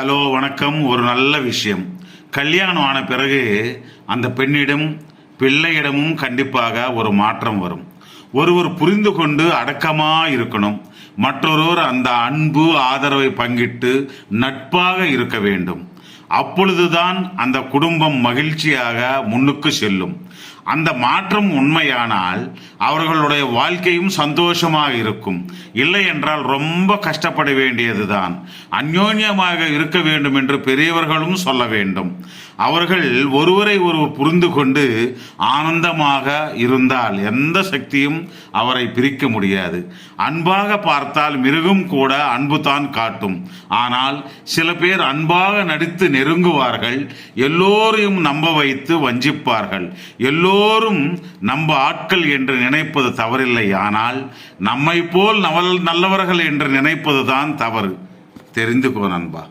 Hello வணக்கம். ஒரு நல்ல விஷயம். கல்யாணம் ஆன பிறகு அந்த பெண்ணிடம் பிள்ளையிடமும் கண்டிப்பாக ஒரு மாற்றம் வரும். ஒருவர் புரிந்து கொண்டு அடக்கமா இருக்கணும். மற்றொருவர் அந்த அன்பு ஆதரவை பங்கிட்டு நட்பாக இருக்க வேண்டும். அப்பொழுதுதான் அந்த குடும்பம் மகிழ்ச்சியாக முன்னுக்கு செல்லும். அந்த மாற்றம் உண்மையானால் அவர்களுடைய வாழ்க்கையும் சந்தோஷமாக இருக்கும். இல்லை என்றால் ரொம்ப கஷ்டப்பட வேண்டியதுதான். அந்யோன்யமாக இருக்க வேண்டும் என்று பெரியவர்களும் சொல்ல வேண்டும். அவர்கள் ஒருவரை ஒருவர் புரிந்து கொண்டு ஆனந்தமாக இருந்தால் எந்த சக்தியும் அவரை பிரிக்க முடியாது. அன்பாக பார்த்தால் மிருகம் கூட அன்பு தான் காட்டும். ஆனால் சில பேர் அன்பாக நடித்து நெருங்குவார்கள். எல்லோரையும் நம்ப வைத்து வஞ்சிப்பார்கள். எல்லோரும் நம்ப ஆட்கள் என்று நினைப்பது தவறில்லை. ஆனால் நம்மை போல் நல்லவர்கள் என்று நினைப்பதுதான் தவறு. தெரிந்துக்கோ நண்பா.